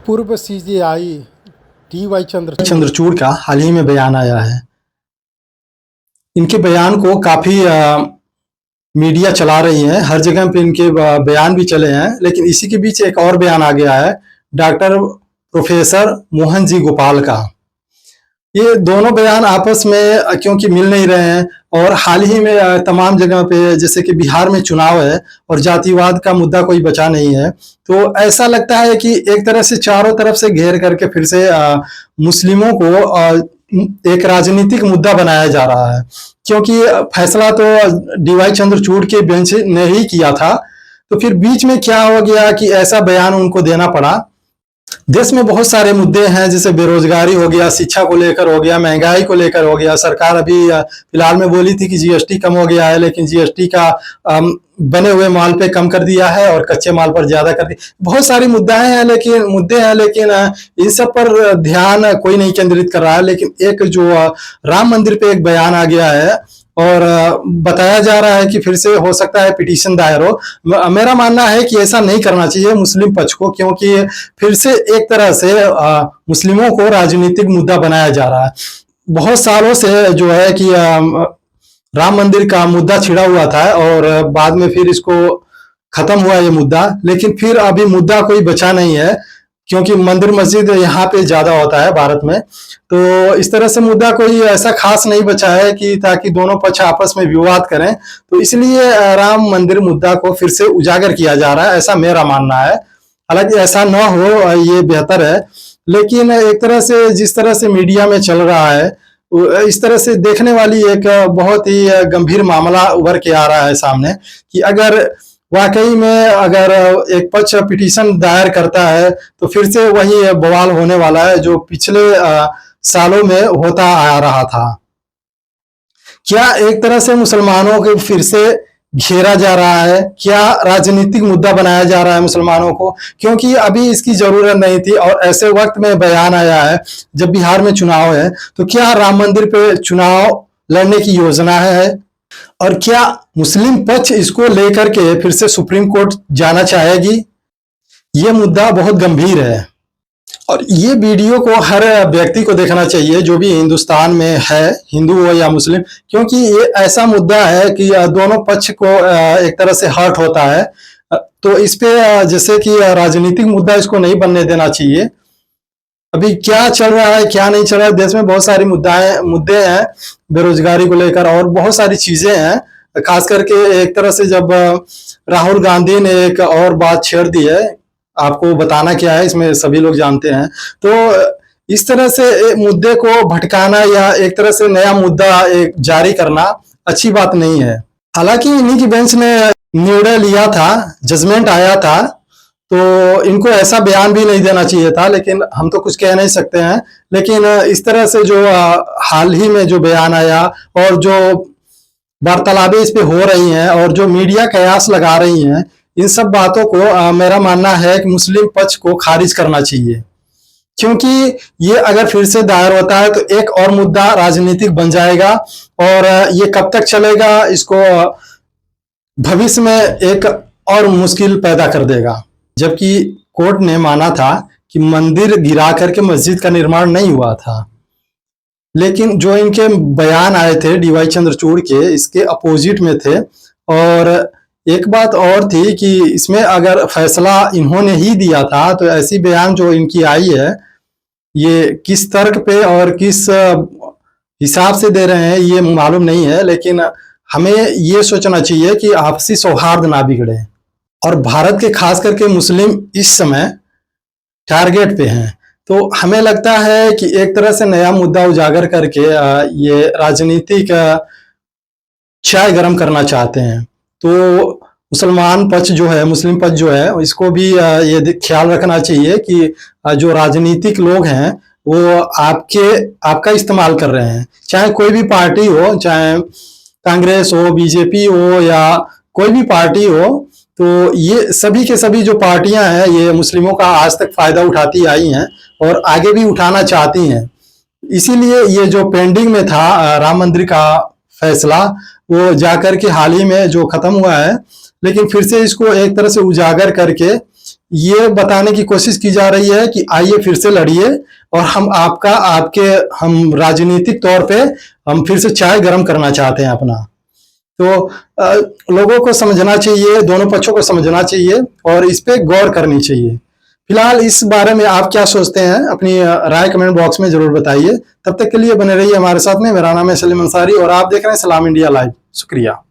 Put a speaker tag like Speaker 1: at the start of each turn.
Speaker 1: पूर्व CJI D.Y..
Speaker 2: Chandrachud का हाल ही में बयान आया है। इनके बयान को काफी मीडिया चला रही है, हर जगह पे इनके बयान भी चले हैं। लेकिन इसी के बीच एक और बयान आ गया है डॉक्टर प्रोफेसर मोहन जी गोपाल का। ये दोनों बयान आपस में क्योंकि मिल नहीं रहे हैं और हाल ही में तमाम जगह पे जैसे कि बिहार में चुनाव है और जातिवाद का मुद्दा कोई बचा नहीं है, तो ऐसा लगता है कि एक तरह से चारों तरफ से घेर करके फिर से मुस्लिमों को एक राजनीतिक मुद्दा बनाया जा रहा है। क्योंकि फैसला तो डी.वाई. चंद्रचूड़ के बेंच ने ही किया था, तो फिर बीच में क्या हो गया कि ऐसा बयान उनको देना पड़ा। देश में बहुत सारे मुद्दे हैं, जैसे बेरोजगारी हो गया, शिक्षा को लेकर हो गया, महंगाई को लेकर हो गया। सरकार अभी फिलहाल में बोली थी कि जीएसटी कम हो गया है, लेकिन जीएसटी का बने हुए माल पे कम कर दिया है और कच्चे माल पर ज्यादा कर दिया। बहुत सारे मुद्दे हैं लेकिन इन सब पर ध्यान कोई नहीं केंद्रित कर रहा है। लेकिन एक जो राम मंदिर पे एक बयान आ गया है और बताया जा रहा है कि फिर से हो सकता है पिटीशन दायर हो। मेरा मानना है कि ऐसा नहीं करना चाहिए मुस्लिम पक्ष को, क्योंकि फिर से एक तरह से मुस्लिमों को राजनीतिक मुद्दा बनाया जा रहा है। बहुत सालों से जो है कि राम मंदिर का मुद्दा छिड़ा हुआ था और बाद में फिर इसको खत्म हुआ ये मुद्दा, लेकिन फिर अभी मुद्दा कोई बचा नहीं है, क्योंकि मंदिर मस्जिद यहाँ पे ज्यादा होता है भारत में। तो इस तरह से मुद्दा कोई ऐसा खास नहीं बचा है कि ताकि दोनों पक्ष आपस में विवाद करें, तो इसलिए राम मंदिर मुद्दा को फिर से उजागर किया जा रहा है, ऐसा मेरा मानना है। हालांकि ऐसा न हो ये बेहतर है, लेकिन एक तरह से जिस तरह से मीडिया में चल रहा है, इस तरह से देखने वाली एक बहुत ही गंभीर मामला उभर के आ रहा है सामने कि अगर वाकई में अगर एक पक्ष पिटीशन दायर करता है तो फिर से वही बवाल होने वाला है जो पिछले सालों में होता आ रहा था। क्या एक तरह से मुसलमानों को फिर से घेरा जा रहा है? क्या राजनीतिक मुद्दा बनाया जा रहा है मुसलमानों को? क्योंकि अभी इसकी जरूरत नहीं थी और ऐसे वक्त में बयान आया है जब बिहार में चुनाव है, तो क्या राम मंदिर पे चुनाव लड़ने की योजना है? और क्या मुस्लिम पक्ष इसको लेकर के फिर से सुप्रीम कोर्ट जाना चाहेगी? ये मुद्दा बहुत गंभीर है और ये वीडियो को हर व्यक्ति को देखना चाहिए जो भी हिंदुस्तान में है, हिंदू हो या मुस्लिम, क्योंकि ये ऐसा मुद्दा है कि दोनों पक्ष को एक तरह से हर्ट होता है। तो इस पे जैसे कि राजनीतिक मुद्दा इसको नहीं बनने देना चाहिए। अभी क्या चल रहा है क्या नहीं चल रहा है, देश में बहुत सारी मुद्दे हैं बेरोजगारी को लेकर और बहुत सारी चीजें हैं। खास करके एक तरह से जब राहुल गांधी ने एक और बात छेड़ दी है, आपको बताना क्या है इसमें सभी लोग जानते हैं, तो इस तरह से मुद्दे को भटकाना या एक तरह से नया मुद्दा एक जारी करना अच्छी बात नहीं है। हालांकि इन्हीं की बेंच ने निर्णय लिया था, जजमेंट आया था, तो इनको ऐसा बयान भी नहीं देना चाहिए था, लेकिन हम तो कुछ कह नहीं सकते हैं। लेकिन इस तरह से जो हाल ही में जो बयान आया और जो वार्तालापें इस पे हो रही हैं और जो मीडिया कयास लगा रही हैं, इन सब बातों को मेरा मानना है कि मुस्लिम पक्ष को खारिज करना चाहिए। क्योंकि ये अगर फिर से दायर होता है तो एक और मुद्दा राजनीतिक बन जाएगा और ये कब तक चलेगा, इसको भविष्य में एक और मुश्किल पैदा कर देगा। जबकि कोर्ट ने माना था कि मंदिर गिरा करके मस्जिद का निर्माण नहीं हुआ था, लेकिन जो इनके बयान आए थे डी.वाई. चंद्रचूड़ के, इसके अपोजिट में थे। और एक बात और थी कि इसमें अगर फैसला इन्होंने ही दिया था तो ऐसी बयान जो इनकी आई है, ये किस तर्क पे और किस हिसाब से दे रहे हैं ये मालूम नहीं है, लेकिन हमें ये सोचना चाहिए कि आपसी सौहार्द ना बिगड़े। और भारत के खास करके मुस्लिम इस समय टारगेट पे हैं, तो हमें लगता है कि एक तरह से नया मुद्दा उजागर करके ये राजनीतिक चाय गर्म करना चाहते हैं। तो मुसलमान पक्ष जो है, मुस्लिम पक्ष जो है, इसको भी ये ख्याल रखना चाहिए कि जो राजनीतिक लोग हैं वो आपका इस्तेमाल कर रहे हैं, चाहे कोई भी पार्टी हो, चाहे कांग्रेस हो, बीजेपी हो या कोई भी पार्टी हो। तो ये सभी के सभी जो पार्टियां हैं ये मुस्लिमों का आज तक फायदा उठाती आई हैं और आगे भी उठाना चाहती हैं। इसीलिए ये जो पेंडिंग में था राम मंदिर का फैसला, वो जाकर के हाल ही में जो खत्म हुआ है, लेकिन फिर से इसको एक तरह से उजागर करके ये बताने की कोशिश की जा रही है कि आइए फिर से लड़िए और हम राजनीतिक तौर पे हम फिर से चाय गर्म करना चाहते हैं अपना। तो लोगों को समझना चाहिए, दोनों पक्षों को समझना चाहिए और इस पे गौर करनी चाहिए। फिलहाल इस बारे में आप क्या सोचते हैं, अपनी राय कमेंट बॉक्स में जरूर बताइए। तब तक के लिए बने रहिए हमारे साथ में। मेरा नाम है सलीम अंसारी और आप देख रहे हैं सलाम इंडिया लाइव। शुक्रिया।